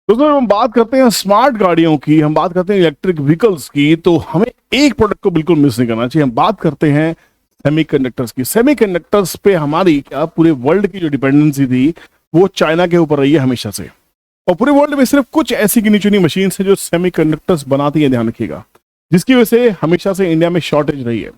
दोस्तों हम बात करते हैं स्मार्ट गाड़ियों की, हम बात करते हैं इलेक्ट्रिक व्हीकल्स की, तो हमें एक प्रोडक्ट को बिल्कुल मिस नहीं करना चाहिए। हम बात करते हैं सेमीकंडक्टर्स की। सेमीकंडक्टर्स पे हमारी क्या पूरे वर्ल्ड की जो डिपेंडेंसी थी वो चाइना के ऊपर रही है हमेशा से। और पूरे वर्ल्ड में सिर्फ कुछ ऐसी गिनी चुनी मशीन है जो सेमीकंडक्टर्स बनाती है, ध्यान रखिएगा, जिसकी वजह से हमेशा से इंडिया में शॉर्टेज रही है।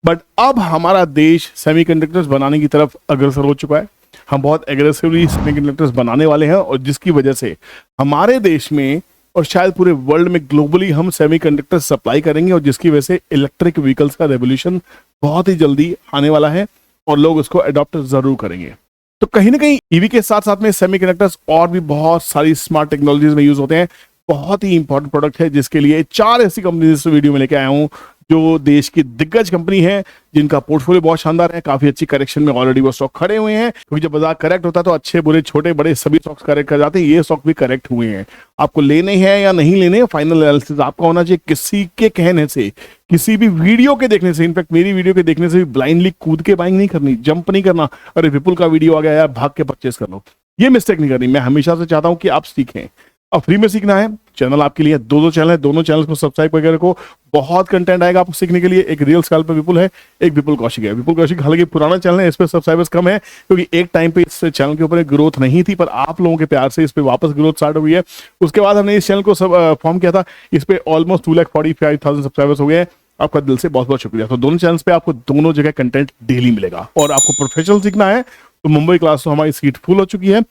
बट अब हमारा देश सेमीकंडक्टर्स बनाने की तरफ अग्रसर हो चुका है। हम बहुत एग्रेसिवली सेमीकंडक्टर्स बनाने वाले हैं और जिसकी वजह से हमारे देश में और शायद पूरे वर्ल्ड में ग्लोबली हम सेमीकंडक्टर्स सप्लाई करेंगे और जिसकी वजह से इलेक्ट्रिक व्हीकल्स का रेवोल्यूशन बहुत ही जल्दी आने वाला है और लोग उसको अडॉप्ट जरूर करेंगे। तो कहीं ना कहीं ईवी के साथ साथ में सेमीकंडक्टर्स और भी बहुत सारी स्मार्ट टेक्नोलॉजीज में यूज होते हैं। बहुत ही इंपॉर्टेंट प्रोडक्ट है जिसके लिए 4 ऐसी कंपनी इस वीडियो में लेके आया हूं जो देश की दिग्गज कंपनी है, जिनका पोर्टफोलियो बहुत शानदार है। काफी अच्छी करेक्शन में ऑलरेडी वो स्टॉक खड़े हुए हैं, क्योंकि जब बाजार करेक्ट होता है तो अच्छे बुरे छोटे बड़े सभी स्टॉक्स करेक्ट कर जाते हैं। ये स्टॉक भी करेक्ट हुए हैं। आपको लेने हैं या नहीं लेने, फाइनल एनालिसिस आपका होना चाहिए, किसी के कहने से, किसी भी वीडियो के देखने से, इनफैक्ट मेरी वीडियो के देखने से भी ब्लाइंडली कूद के बाइंग नहीं करनी, जंप नहीं करना, अरे विपुल का वीडियो आ गया यार भाग के परचेस कर लो, ये मिस्टेक नहीं करनी। मैं हमेशा से चाहता हूं कि आप सीखें और फ्री में सीखना है। चैनल आपके लिए दो चैनल है, दोनों चैनल को सब्सक्राइब करके रखो। बहुत कंटेंट आएगा आपको सीखने के लिए। एक रियल स्कैल्प पे विपुल है, एक विपुल कौशिक है। विपुल कौशिक हालांकि पुराना चैनल है, इस पे सब्सक्राइबर्स कम है क्योंकि एक टाइम पे इस चैनल के ऊपर ग्रोथ नहीं थी, पर आप लोगों के प्यार से इस पे वापस ग्रोथ स्टार्ट हुई है। उसके बाद हमने इस चैनल को फॉर्म किया था, इस पे ऑलमोस्ट 2,45,000 सब्सक्राइबर्स हो गए हैं। आपका दिल से बहुत बहुत शुक्रिया। तो दोनों चैनल्स पे आपको दोनों जगह कंटेंट डेली मिलेगा। और आपको प्रोफेशनल सीखना है तो मुंबई क्लास तो हमारी सीट फुल हो चुकी है।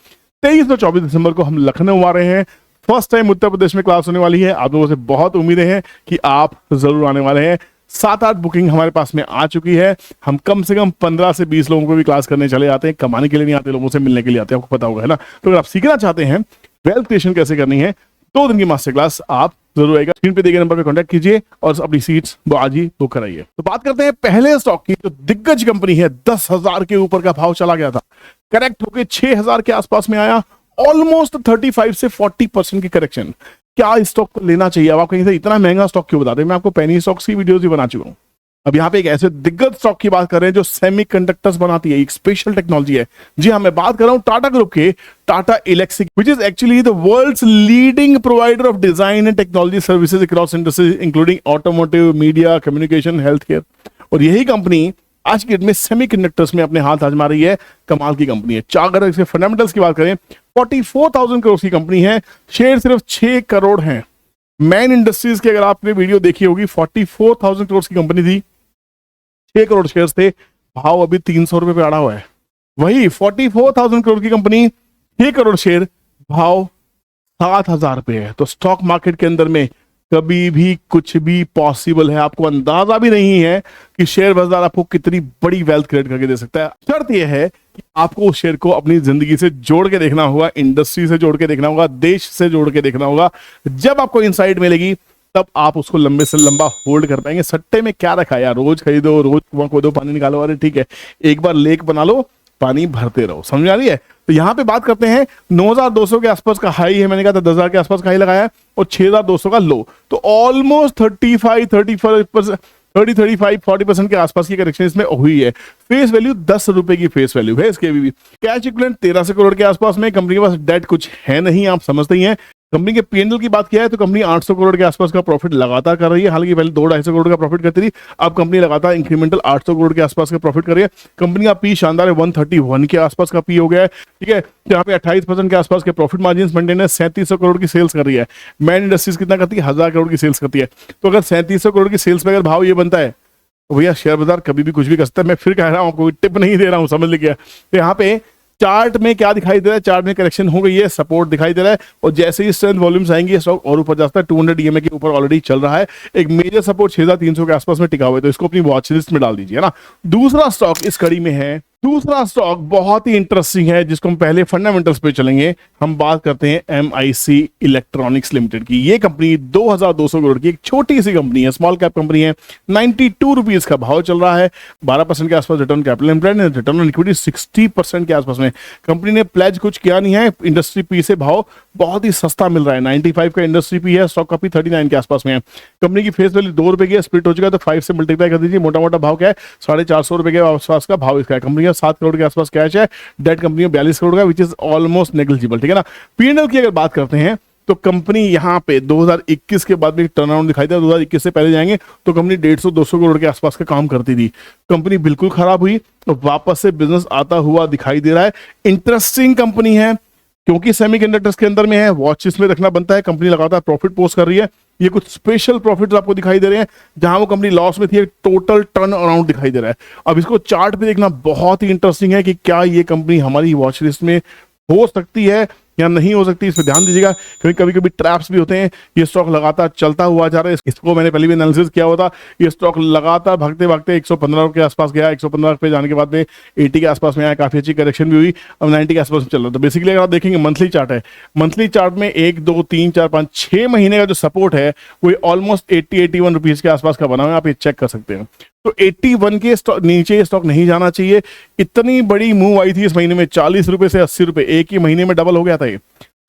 23 और 24 दिसंबर को हम लखनऊ आ रहे हैं। फर्स्ट टाइम उत्तर प्रदेश में क्लास होने वाली है। आप लोगों से बहुत उम्मीदें हैं कि आप जरूर आने वाले हैं। 7-8 बुकिंग हमारे पास में आ चुकी है। हम कम से कम 15 से 20 लोगों को भी क्लास करने चले जाते हैं। कमाने के लिए नहीं आते, लोगों से मिलने के लिए आते हैं, आपको पता होगा, है ना। तो अगर आप सीखना चाहते हैं वेल्थ क्रिएशन कैसे करनी है, 2 दिन की मास्टर क्लास आप जरूर आएगा। स्क्रीन पे दिए गए नंबर पे कांटेक्ट कीजिए और अपनी सीट्स वो आज ही बुक कराइए। तो बात करते हैं पहले स्टॉक की, जो दिग्गज कंपनी है। 10,000 के ऊपर का भाव चला गया था, करेक्ट होकर 6,000 के आसपास में आया। ऑलमोस्ट 35 से 40% की करेक्शन। क्या इस स्टॉक को लेना चाहिए? अब आप कहीं से इतना महंगा स्टॉक क्यों बताते हैं? मैं आपको पेनी स्टॉक्स की वीडियोस भी बना चुका हूं। अब यहाँ पे एक ऐसे दिग्गज स्टॉक की बात कर रहे हैं जो सेमीकंडक्टर्स बनाती है, एक स्पेशल टेक्नोलॉजी है। जी हाँ, मैं बात कर रहा हूँ टाटा ग्रुप के Tata Elxsi, which is actually the world's leading provider of design and technology services across industries including automotive, media, communication, health care. और यही कंपनी आज की डेट में सेमीकंडक्टर्स में अपने हाथ आजमा रही है। कमाल की कंपनी है। अगर इसके फंडामेंटल्स की बात करें, 44,000 करोड़ की कंपनी है, शेयर सिर्फ 6 करोड़ हैं। मैन इंडस्ट्रीज की अगर आपने वीडियो देखी होगी, 44,000 करोड़ की कंपनी थी, 6 करोड़ शेयर्स थे, भाव अभी 300 रुपए पे अड़ा हुआ है। वही 44,000 करोड़ की कंपनी, 6 करोड़ शेयर, भाव 7,000 रुपए है। तो स्टॉक मार्केट के अंदर में कभी भी कुछ भी पॉसिबल है। आपको अंदाजा भी नहीं है कि शेयर बाजार आपको कितनी बड़ी वेल्थ क्रिएट करके दे सकता है। शर्त यह है कि आपको उस शेयर को अपनी जिंदगी से जोड़ के देखना होगा, इंडस्ट्री से जोड़ के देखना होगा, देश से जोड़ के देखना होगा। जब आपको इनसाइट मिलेगी तब आप उसको लंबे से लंबा होल्ड कर पाएंगे। सट्टे में क्या रखा है यार, रोज खरीदो, रोज कुआं खोदो, पानी निकालो, अरे ठीक है, एक बार लेक बना लो, पानी भरते रहो। समझ आ रही है? तो यहाँ पे बात करते हैं 9,200 के आसपास का हाई है, मैंने कहा था 10,000 के आसपास का हाई लगाया है, और 6,200 का लो। तो ऑलमोस्ट 35-40% के आसपास की करेक्शन इसमें हुई है। फेस वैल्यू 10 रुपए की फेस वैल्यू है इसके भी। कैश इक्विवेलेंट 1300 करोड़ के आसपास में। कंपनी के पास डेट कुछ है नहीं, आप समझते ही हैं। कंपनी के पीएनएल की बात किया है तो कंपनी 800 करोड़ के आसपास का प्रॉफिट लगातार कर रही है। हालांकि पहले 200-250 करोड़ का प्रॉफिट करती थी, अब कंपनी लगातार इंक्रीमेंटल 800 करोड़ के आसपास का प्रॉफिट कर रही है। कंपनी का पी शानदार है, 131 के आसपास का पी हो गया है, ठीक है। यहाँ पे 28% के आसपास के प्रॉफिट मार्जिन मेंटेन है। 3700 करोड़ की सेल्स कर रही है। मैन इंडस्ट्रीज कितना करती है? 1000 करोड़ की सेल्स करती है। तो अगर 3700 करोड़ की सेल्स में अगर भाव ये बनता है तो भैया शेयर बाजार कभी भी कुछ भी कर सकता है। मैं फिर कह रहा हूँ, कोई टिप नहीं दे रहा हूँ, समझ लीजिए। तो यहाँ पे चार्ट में क्या दिखाई दे रहा है? चार्ट में करेक्शन हो गई है, सपोर्ट दिखाई दे रहा है, और जैसे ही स्ट्रेंथ वॉल्यूम्स आएंगे स्टॉक और ऊपर जाता है। 200 ईएमए के ऊपर ऑलरेडी चल रहा है। एक मेजर सपोर्ट 6,300 के आसपास में टिका हुआ है, तो इसको अपनी वॉच लिस्ट में डाल दीजिए ना। दूसरा स्टॉक इस कड़ी में है, दूसरा स्टॉक बहुत ही इंटरेस्टिंग है जिसको हम पहले फंडामेंटल्स पे चलेंगे। हम बात करते हैं MIC इलेक्ट्रॉनिक्स लिमिटेड की। ये कंपनी 2,200 करोड़ की एक छोटी सी कंपनी है, स्मॉल कैप कंपनी है। 92 रुपीज का भाव चल रहा है। 12% के आसपास return capital employed, return on equity 60% के आसपास में। कंपनी ने प्लेज कुछ किया नहीं है। इंडस्ट्री पी से भाव बहुत ही सस्ता मिल रहा है। 95 का इंडस्ट्री पी है, स्टॉक का पी 39 के आसपास में है। कंपनी की फेस वैल्यू 2 रुपए की है, स्प्लिट हो चुका है तो 5 से मल्टीप्लाई कर दीजिए। मोटा मोटा भाव क्या है? 450 रुपए के आसपास का भाव इसका है। कंपनी 7 करोड़ के आसपास कैश है। डेट कंपनी में 42 करोड़ का, विच इज ऑलमोस्ट नेग्लिजिबल, ठीक है ना। पीएनएल की अगर बात करते हैं तो कंपनी यहाँ पे 2021 के बाद में टर्नअराउंड दिखाई दिया। 2021 से पहले जाएंगे तो कंपनी 150-200 करोड़ के आसपास का काम करती थी। कंपनी बिल्कुल खराब हुई तो वापस से बिजनेस आता हुआ दिखाई दे रहा है। इंटरेस्टिंग कंपनी है क्योंकि सेमीकंडक्टर्स के अंदर में है, वॉचेस में रखना बनता है। कंपनी लगातार प्रॉफिट पोस्ट कर रही है। ये कुछ स्पेशल प्रॉफिट्स आपको दिखाई दे रहे हैं, जहां वो कंपनी लॉस में थी, एक टोटल टर्न अराउंड दिखाई दे रहा है। अब इसको चार्ट पे देखना बहुत ही इंटरेस्टिंग है कि क्या ये कंपनी हमारी वॉच लिस्ट में हो सकती है या नहीं हो सकती। इस पर ध्यान दीजिएगा क्योंकि कभी कभी ट्रैप्स भी होते हैं। ये स्टॉक लगातार चलता हुआ जा रहा है, इसको मैंने पहले भी एनालिसिस किया हुआ था। ये स्टॉक लगातार भागते भागते 115 के आसपास गया, 115 पे जाने के बाद में 80 के आसपास में आया, काफी अच्छी करेक्शन भी हुई, अब 90 के आसपास में चल रहा है। तो बेसिकली अगर आप देखेंगे मंथली चार्ट है, मंथली चार्ट में 1 2 3 4 5 6 महीने का जो सपोर्ट है वो ऑलमोस्ट 80-81 रुपीज के आसपास का बना हुआ है। आप ये चेक कर सकते हैं। तो 81 के नीचे स्टॉक नहीं जाना चाहिए। इतनी बड़ी मूव आई थी इस महीने में, 40 रुपए से 80 रुपए, एक ही महीने में डबल हो गया था। ये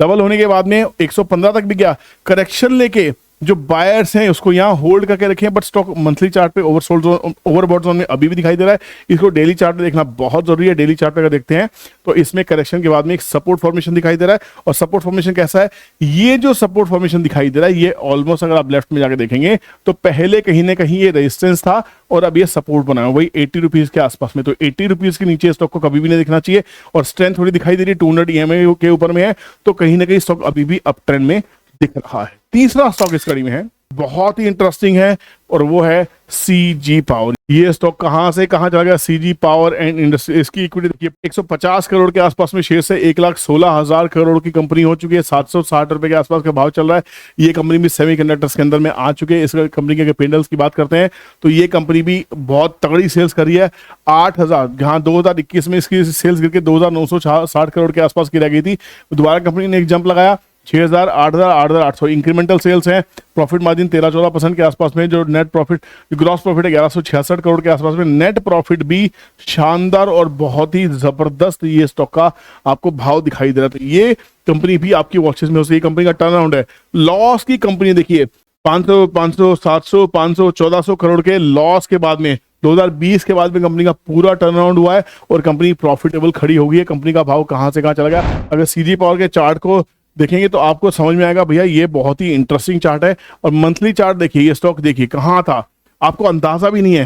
डबल होने के बाद में 115 तक भी गया, करेक्शन लेके जो बायर्स हैं उसको यहाँ होल्ड करके रखे हैं, बट स्टॉक मंथली चार्ट पे ओवरसोल्ड जोन, ओवरबॉट जोन में अभी भी दिखाई दे रहा है। इसको डेली चार्ट पे देखना बहुत जरूरी है। डेली चार्ट पे अगर देखते हैं तो इसमें करेक्शन के बाद में एक सपोर्ट फॉर्मेशन दिखाई दे रहा है। और सपोर्ट फॉर्मेशन कैसा है, ये जो सपोर्ट फॉर्मेशन दिखाई दे रहा है ये ऑलमोस्ट अगर आप लेफ्ट में जाकर देखेंगे तो पहले कहीं ना कहीं ये रेजिस्टेंस था और अब ये सपोर्ट बना है वही 80 रुपीज के आसपास में। तो 80 रुपीज के नीचे स्टॉक को कभी भी नहीं दिखना चाहिए। और स्ट्रेंथ थोड़ी दिखाई दे रही है, 200 EMA के ऊपर में है, तो कहीं ना कहीं स्टॉक अभी भी अप ट्रेंड में दिख रहा है। तीसरा स्टॉक इस कड़ी में है, बहुत ही इंटरेस्टिंग है, और वो है सीजी पावर। ये स्टॉक कहां से कहां चला गया, सीजी पावर एंड इंडस्ट्री। इसकी इक्विटी देखिए 150 करोड़ के आसपास में शेयर से 1,16,000 करोड़ की कंपनी हो चुकी है। 760 रुपए के आसपास का भाव चल रहा है। ये कंपनी भी सेमीकंडक्टर्स के अंदर में आ चुके हैं। इस कंपनी के पेंडल्स की बात करते हैं तो ये कंपनी भी बहुत तगड़ी सेल्स करी है। 8,000, जहां 2021 में इसकी सेल्स गिर के 2,960 करोड़ के आसपास की रह गई थी, दोबारा कंपनी ने एक जंप लगाया 6,000, 8,000, 8,800 इंक्रीमेंटल सेल्स हैं। प्रॉफिट मार्जिन 13-14% के आसपास में, जो नेट प्रॉफिट, ग्रॉस प्रॉफिट है 1166 करोड़ के आसपास में। नेट प्रॉफिट भी शानदार और बहुत ही जबरदस्त ये स्टॉक का आपको भाव दिखाई दे रहा है। तो ये कंपनी भी आपकी वॉचेस में हो सकती है। कंपनी का टर्न अराउंड है, लॉस की कंपनी देखिए 500, 700, 500, 1400 करोड़ के लॉस के बाद में 2020 के बाद में कंपनी का पूरा टर्न अराउंड हुआ है और कंपनी प्रॉफिटेबल खड़ी हो गई है। कंपनी का भाव कहां से कहां चला गया, अगर सीजी पावर के चार्ट को देखेंगे तो आपको समझ में आएगा भैया ये बहुत ही इंटरेस्टिंग चार्ट है। और मंथली चार्ट देखिए, ये स्टॉक देखिए कहां था, आपको अंदाजा भी नहीं है।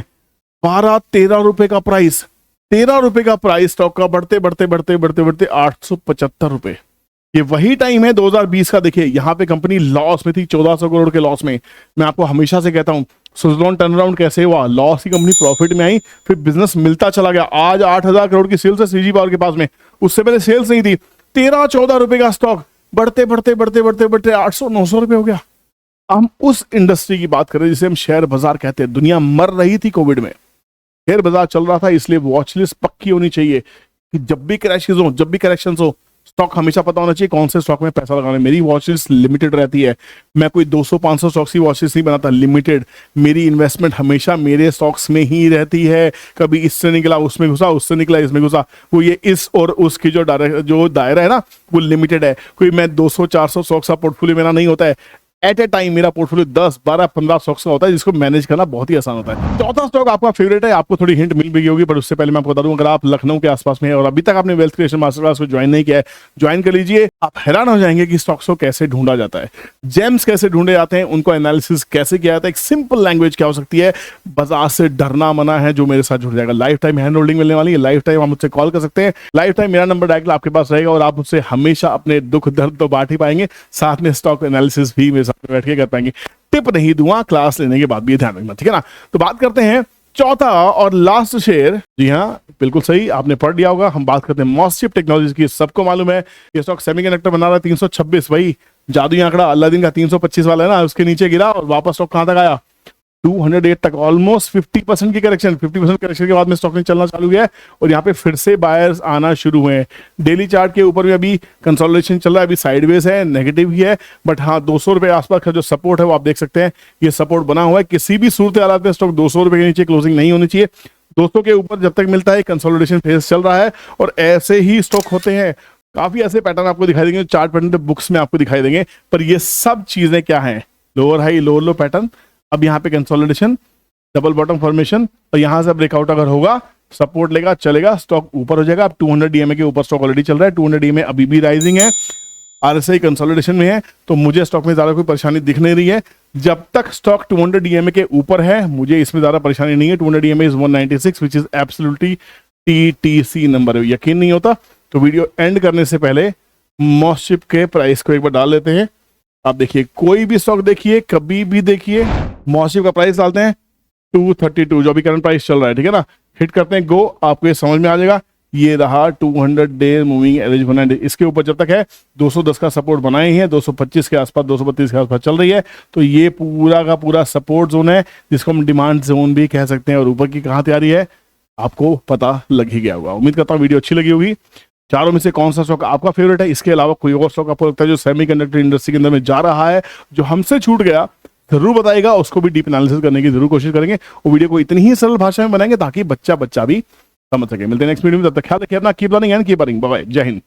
12-13 रुपए का प्राइस, 13 रुपए का प्राइस स्टॉक का, बढ़ते बढ़ते बढ़ते बढ़ते बढ़ते 875 रुपए। ये वही टाइम है 2020 का। देखिए यहाँ पे कंपनी लॉस में थी, 1400 करोड़ के लॉस में। मैं आपको हमेशा से कहता हूं सुज़लोन टर्न अराउंड कैसे हुआ, लॉस की कंपनी प्रॉफिट में आई, फिर बिजनेस मिलता चला गया। आज 8,000 करोड़ की सेल्स है सीजी पावर के पास में, उससे पहले सेल्स नहीं थी। 13-14 रुपए का स्टॉक बढ़ते बढ़ते बढ़ते बढ़ते बढ़ते 800-900 रुपए हो गया। हम उस इंडस्ट्री की बात करें जिसे हम शेयर बाजार कहते हैं। दुनिया मर रही थी कोविड में, शेयर बाजार चल रहा था, इसलिए वॉच लिस्ट पक्की होनी चाहिए कि जब भी क्रैशेस हो, जब भी करेक्शंस हो, स्टॉक हमेशा पता होना चाहिए कौन से स्टॉक में पैसा लगाना है। मेरी वॉच लिस्ट लिमिटेड रहती है, मैं कोई 200-500 स्टॉक्स की वॉच लिस्ट नहीं बनाता, लिमिटेड। मेरी इन्वेस्टमेंट हमेशा मेरे स्टॉक्स में ही रहती है। कभी इससे निकला उसमें घुसा, उससे निकला इसमें घुसा, वो ये इस और उसकी जो दायरा है ना वो लिमिटेड है। कोई मैं 200-400 स्टॉक्स का पोर्टफोलियो मेरा नहीं होता है। एट ए टाइम मेरा पोर्टफोलियो 10, 12, 15 स्टॉक्स का होता है, जिसको मैनेज करना बहुत ही आसान होता है। चौथा स्टॉक आपका फेवरेट है, आपको थोड़ी हिंट मिल गई होगी, पर उससे पहले मैं आपको बता दूं, अगर आप लखनऊ के आसपास में है और अभी तक आपने वेल्थ क्रिएशन मास्टर क्लास को ज्वाइन नहीं किया है, ज्वाइन कर लीजिए। आप हैरान हो जाएंगे कि स्टॉक्स को कैसे ढूंढा जाता है, जेम्स कैसे ढूंढे जाते हैं, उनको एनालिसिस कैसे किया जाता है। एक सिंपल लैंग्वेज क्या हो सकती है, बाजार से डरना मना है, जो मेरे साथ जुड़ जाएगा। लाइफ टाइम हैंड होल्डिंग मिलने वाली है, लाइफ टाइम आप मुझसे कॉल कर सकते हैं, लाइफ टाइम मेरा नंबर डायरेक्ट आपके पास रहेगा और आप मुझसे हमेशा अपने दुख दर्द तो बांट ही पाएंगे, साथ में स्टॉक एनालिसिस भी मेरे साथ बैठ के कर पाएंगे। टिप नहीं दूंगा, क्लास लेने के बाद भी ध्यान रखना, ठीक है ना। तो बात करते हैं चौथा और लास्ट शेयर। जी हाँ, बिल्कुल सही, आपने पढ़ लिया होगा। हम बात करते हैं मॉसचिप टेक्नोलॉजीज की। सबको मालूम है ये स्टॉक सेमीकंडक्टर बना रहा है। 326, वही जादुई आंकड़ा अलादीन का 325 वाला है ना, उसके नीचे गिरा और वापस स्टॉक कहां तक आया, 208 तक। ऑलमोस्ट 50% की करेक्शन, 50% करेक्शन के बाद में स्टॉक ने चलना चालू किया है और यहाँ पे फिर से बायर्स आना शुरू हुए हैं। डेली चार्ट के ऊपर भी अभी कंसोलिडेशन चल रहा है, अभी साइडवेज है, नेगेटिव ही है, बट हाँ 200 रुपए आसपास का जो सपोर्ट है वो आप देख सकते हैं, ये सपोर्ट बना हुआ है। किसी भी सूरत हालात में स्टॉक 200 रुपए के नीचे क्लोजिंग नहीं होनी चाहिए। 200 के ऊपर जब तक मिलता है कंसोलिडेशन फेज चल रहा है और ऐसे ही स्टॉक होते हैं। काफी ऐसे पैटर्न आपको दिखाई देंगे, चार्ट पैटर्न बुक्स में आपको दिखाई देंगे, पर ये सब चीजें क्या है, लोअर हाई लोअर लो पैटर्न। अब यहाँ पे कंसोलिडेशन, डबल बॉटम फॉर्मेशन, और यहां से ब्रेकआउट अगर होगा, सपोर्ट लेगा, चलेगा, स्टॉक ऊपर हो जाएगा। अब 200 DMA के ऊपर स्टॉक ऑलरेडी चल रहा है, 200 DMA अभी भी राइजिंग है। RSI कंसोलिडेशन में है, तो मुझे स्टॉक में ज्यादा कोई परेशानी दिख नहीं रही है। जब तक स्टॉक 200 EMA के ऊपर है मुझे इसमें ज्यादा परेशानी नहीं है। 200 EMA is 196 which is absolutely TTC number है। यकीन नहीं होता तो वीडियो एंड करने से पहले मॉसचिप के प्राइस को एक बार डाल लेते हैं। आप देखिए, कोई भी स्टॉक देखिए, कभी भी देखिए, मॉसचिप का प्राइस डालते हैं 232 जो अभी करंट प्राइस चल रहा है, ठीक है ना, हिट करते हैं गो, आपको ये समझ में आ जाएगा। ये रहा 200 डे मूविंग एवरेज 190, इसके ऊपर जब तक है 210 का सपोर्ट बनाए ही है, 225 के आसपास 232 के आसपास चल रही है, तो ये पूरा का पूरा सपोर्ट जोन है जिसको हम डिमांड जोन भी कह सकते हैं। और ऊपर की कहां तैयारी है आपको पता लग ही गया होगा। उम्मीद करता हूँ वीडियो अच्छी लगी होगी। चारों में से कौन सा स्टॉक आपका फेवरेट है, इसके अलावा कोई और स्टॉक आपको लगता है जो सेमीकंडक्टर इंडस्ट्री के अंदर में जा रहा है, जो हमसे छूट गया, जरूर बताइएगा। उसको भी डीप एनालिसिस करने की जरूर कोशिश करेंगे और वीडियो को इतनी ही सरल भाषा में बनाएंगे ताकि बच्चा भी समझ सके। मिलते हैं नेक्स्ट वीडियो में, तब तक ख्याल रखिए अपना, keep learning and keep earning. Bye bye, जय हिंद।